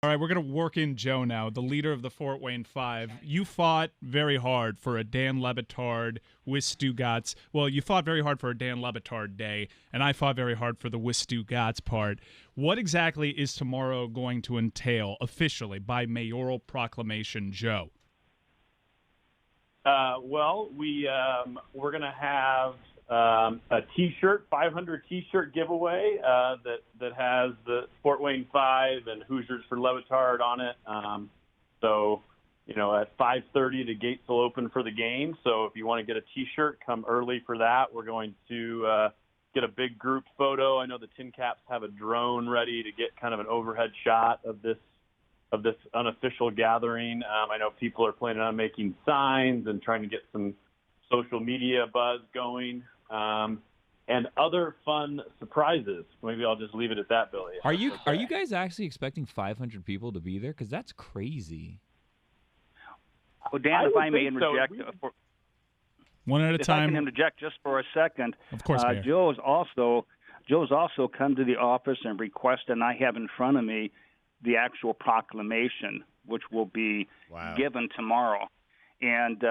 All right, we're going to work in Joe now, the leader of the Fort Wayne Five. You fought very hard for a Dan LeBatard with Stugatz. Well, you fought very hard for a Dan LeBatard day, and I fought very hard for the with Stugatz part. What exactly is tomorrow going to entail officially by mayoral proclamation, Joe? Well, we're going to have a T-shirt, 500 T-shirt giveaway that has the Fort Wayne Five and Hoosiers for LeBatard on it. So, at 5:30 the gates will open for the game. So if you want to get a T-shirt, come early for that. We're going to get a big group photo. I know the Tin Caps have a drone ready to get kind of an overhead shot of this unofficial gathering. I know people are planning on making signs and trying to get some social media buzz going, and other fun surprises. Maybe I'll just leave it at that, Billy. Are you guys actually expecting 500 people to be there? Because that's crazy. Well, Dan, if I may interject, one at a time. If I can interject just for a second, of course, Mayor. Joe's also come to the office and requested, and I have in front of me the actual proclamation, which will be given tomorrow. And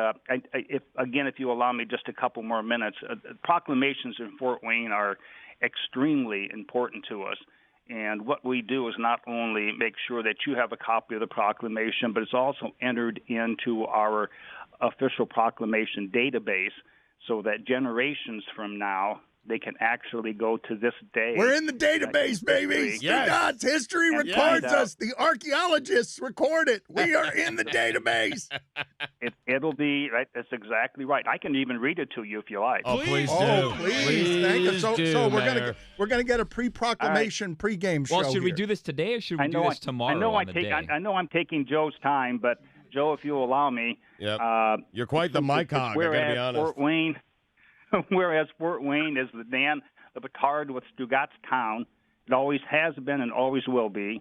if you allow me just a couple more minutes, proclamations in Fort Wayne are extremely important to us. And what we do is not only make sure that you have a copy of the proclamation, but it's also entered into our official proclamation database so that generations from now, they can actually go to this day. We're in the database, baby. God's history records us. The archaeologists record it. We are in the database. It'll be right. That's exactly right. I can even read it to you if you like. Oh, please do. Oh, please. Thank you. So we're gonna get a pre-proclamation pregame show. Well, should we here. do this today or should we do this tomorrow? I know I'm taking Joe's time, but Joe, if you'll allow me, you're quite the mic hog. I gotta be honest. Whereas Fort Wayne is the Dan LeBatard with Stugatz town, it always has been and always will be.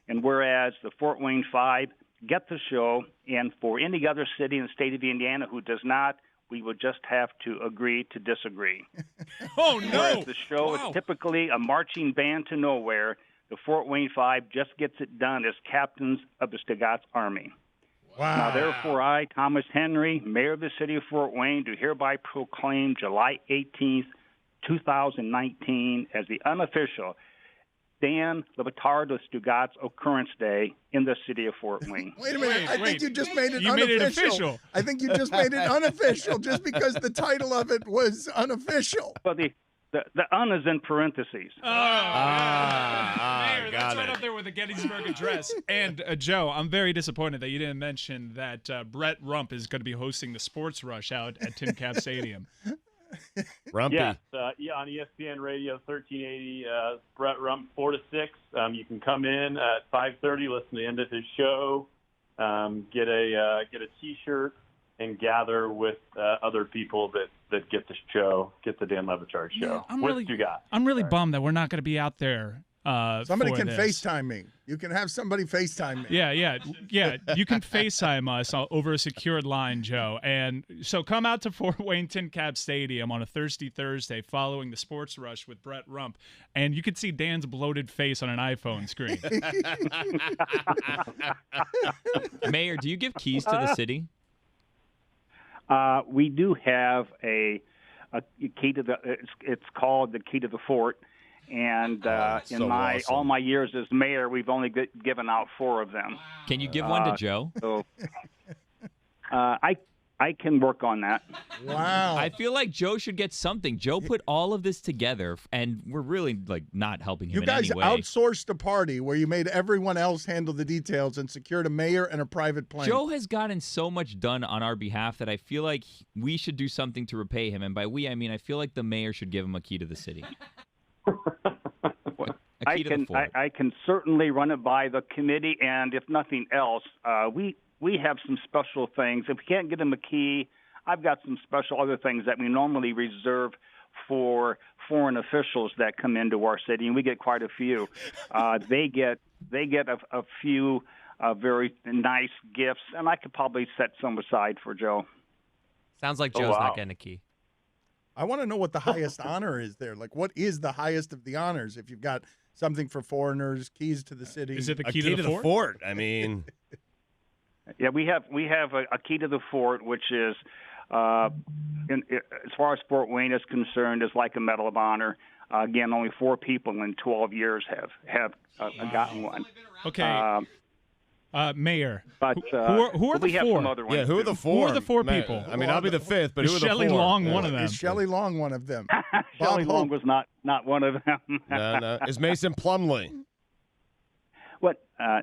And whereas the Fort Wayne Five get the show, and for any other city in the state of Indiana who does not, we would just have to agree to disagree. Oh, no! Whereas the show is typically a marching band to nowhere, the Fort Wayne Five just gets it done as captains of the Stugatz Army. Wow. Now, therefore, I, Thomas Henry, Mayor of the City of Fort Wayne, do hereby proclaim July 18th, 2019 as the unofficial Dan LeBatard of Stugatz Occurrence Day in the City of Fort Wayne. Wait a minute. I think you just made it unofficial. Made it official. I think you just made it unofficial just because the title of it was unofficial. Well, the un is in parentheses. Mayor, that's right up there with the Gettysburg Address. And, Joe, I'm very disappointed that you didn't mention that Brett Rump is going to be hosting the Sports Rush out at Tin Cap Stadium. Rumpy. Yes, on ESPN Radio 1380, Brett Rump, 4 to 6. You can come in at 5:30, listen to the end of his show, get a T-shirt, and gather with other people that get the show, get the Dan LeBatard show. Yeah, I'm really bummed that we're not going to be out there. Somebody can FaceTime me. You can have somebody FaceTime me. Yeah. You can FaceTime us over a secured line, Joe. And so come out to Fort Wayne Tin Cap Stadium on a Thursday following the Sports Rush with Brett Rump, and you can see Dan's bloated face on an iPhone screen. Mayor, do you give keys to the city? We do have a key to the. It's called the key to the fort, and all my years as mayor, we've only given out 4 of them. Can you give one to Joe? So, I can work on that. Wow. I feel like Joe should get something. Joe put all of this together, and we're really not helping him in any way. You guys outsourced a party where you made everyone else handle the details and secured a mayor and a private plane. Joe has gotten so much done on our behalf that I feel like we should do something to repay him. And by we, I mean I feel like the mayor should give him a key to the city. I can certainly run it by the committee, and if nothing else, we have some special things. If we can't get them a key, I've got some special other things that we normally reserve for foreign officials that come into our city, and we get quite a few. They get a few very nice gifts, and I could probably set some aside for Joe. Sounds like Joe's not getting a key. I want to know what the highest honor is there. Like, what is the highest of the honors? If you've got something for foreigners, keys to the city. Is it the key to the fort? I mean, yeah, we have a key to the fort, which is, as far as Fort Wayne is concerned, is like a Medal of Honor. Again, only 4 people in 12 years have gotten one. Okay. Mayor, but who are the we have 4? some other ones. yeah, who are the 4? Who are the 4 people? I mean, I'll be the 5th, but who are the 4? Shelley Long one of them? Is Shelley Long one of them? Shelley Long was not one of them. No. Is Mason Plumlee? What?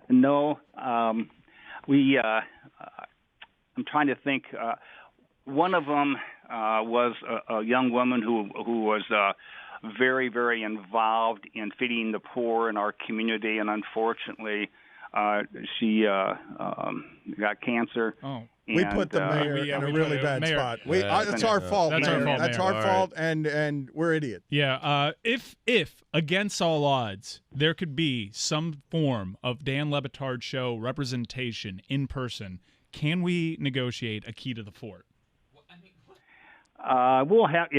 No. We. I'm trying to think. One of them was a young woman who was very, very involved in feeding the poor in our community, and unfortunately, she got cancer. Oh. We put the mayor in a really bad spot. It's our fault. That's Mayor. our fault. That's Mayor. our fault, and we're idiots. Yeah. If against all odds there could be some form of Dan LeBatard Show representation in person, can we negotiate a key to the fort? We'll have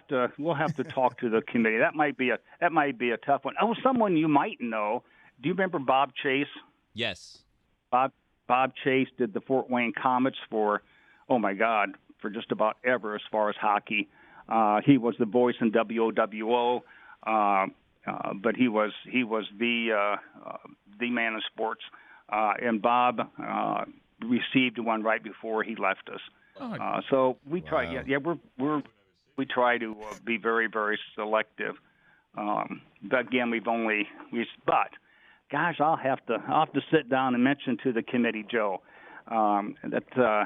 to talk to the committee. That might be a tough one. Oh, someone you might know. Do you remember Bob Chase? Yes. Bob Chase did the Fort Wayne Comets for just about ever as far as hockey. He was the voice in WOWO, but he was the man of sports. And Bob received one right before he left us. So we try. Wow. Yeah, we try to be very, very selective. But again, but. Gosh, I'll have to sit down and mention to the committee, Joe, that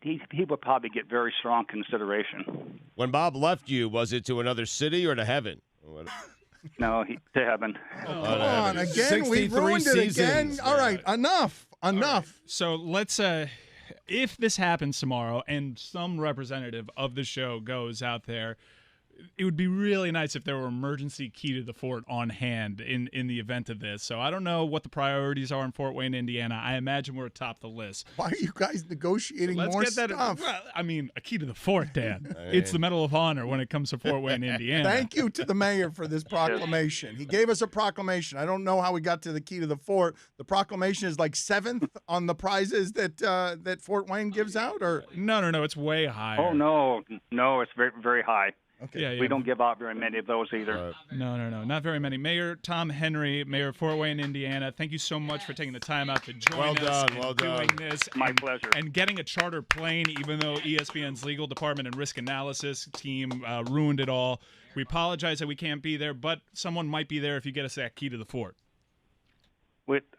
he would probably get very strong consideration. When Bob left you, was it to another city or to heaven? No, to heaven. Come on, again, we ruined it again. All right, enough. Right. So let's, if this happens tomorrow and some representative of the show goes out there, it would be really nice if there were emergency key to the fort on hand in the event of this. So I don't know what the priorities are in Fort Wayne, Indiana. I imagine we're atop the list. Why are you guys negotiating more stuff? Well, I mean, a key to the fort, Dan. It's the Medal of Honor when it comes to Fort Wayne, Indiana. Thank you to the mayor for this proclamation. He gave us a proclamation. I don't know how we got to the key to the fort. The proclamation is like 7th on the prizes that Fort Wayne gives out, or no, it's way higher. Oh no, it's very, very high. Okay. Yeah. We don't give out very many of those either. No, not very many. Mayor Tom Henry, Mayor of Fort Wayne, Indiana, thank you so much for taking the time out to join us and doing this. My pleasure. And getting a charter plane, even though ESPN's legal department and risk analysis team ruined it all. We apologize that we can't be there, but someone might be there if you get us that key to the fort.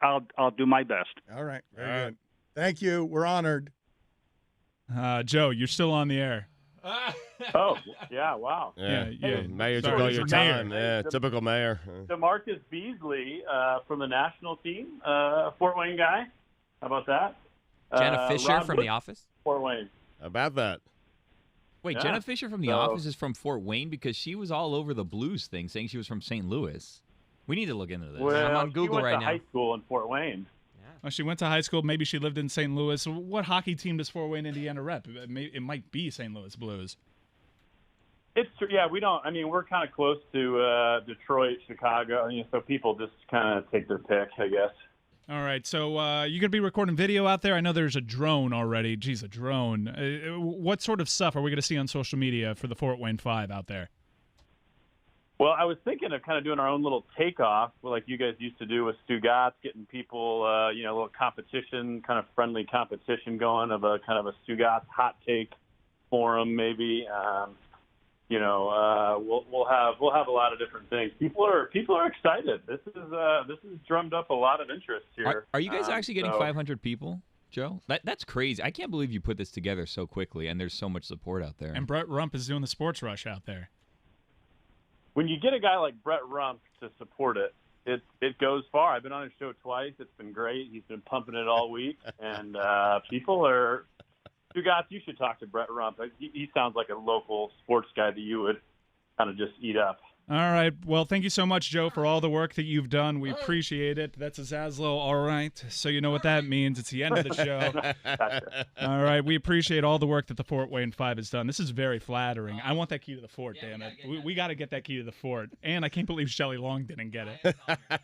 I'll do my best. All right. Very good. Thank you. We're honored. Joe, you're still on the air. Oh, yeah, wow. Yeah. Yeah. Mayor took all your time. Yeah, typical mayor. DeMarcus Beasley from the national team, Fort Wayne guy. How about that? Jenna Fisher Rob from Wood, The Office? Fort Wayne. How about that? Wait, Yeah. Jenna Fisher from The Office is from Fort Wayne? Because she was all over the Blues thing saying she was from St. Louis. We need to look into this. Well, I'm on Google she went right to now. high school in Fort Wayne. Oh, she went to high school. Maybe she lived in St. Louis. What hockey team does Fort Wayne, Indiana rep? It might be St. Louis Blues. It's true. Yeah, we don't. I mean, we're kind of close to Detroit, Chicago. So people just kind of take their pick, I guess. All right. So you're going to be recording video out there? I know there's a drone already. Geez, a drone. What sort of stuff are we going to see on social media for the Fort Wayne 5 out there? Well, I was thinking of kind of doing our own little takeoff, like you guys used to do with Stugatz, getting people, a little competition, kind of friendly competition going of a kind of a Stugatz hot take forum, maybe. We'll have a lot of different things. People are excited. This is drummed up a lot of interest here. Are you guys actually getting 500 people, Joe? That's crazy. I can't believe you put this together so quickly, and there's so much support out there. And Brett Rump is doing the sports rush out there. When you get a guy like Brett Rump to support it, it goes far. I've been on his show twice. It's been great. He's been pumping it all week, and people are. You guys, you should talk to Brett Rump. He sounds like a local sports guy that you would kind of just eat up. All right. Well, thank you so much, Joe, for all the work that you've done. We appreciate it. That's a Zaslow. All right. So you know what that means. It's the end of the show. Gotcha. All right. We appreciate all the work that the Fort Wayne 5 has done. This is very flattering. I want that key to the fort, damn it. We got to get that key to the fort. And I can't believe Shelley Long didn't get it.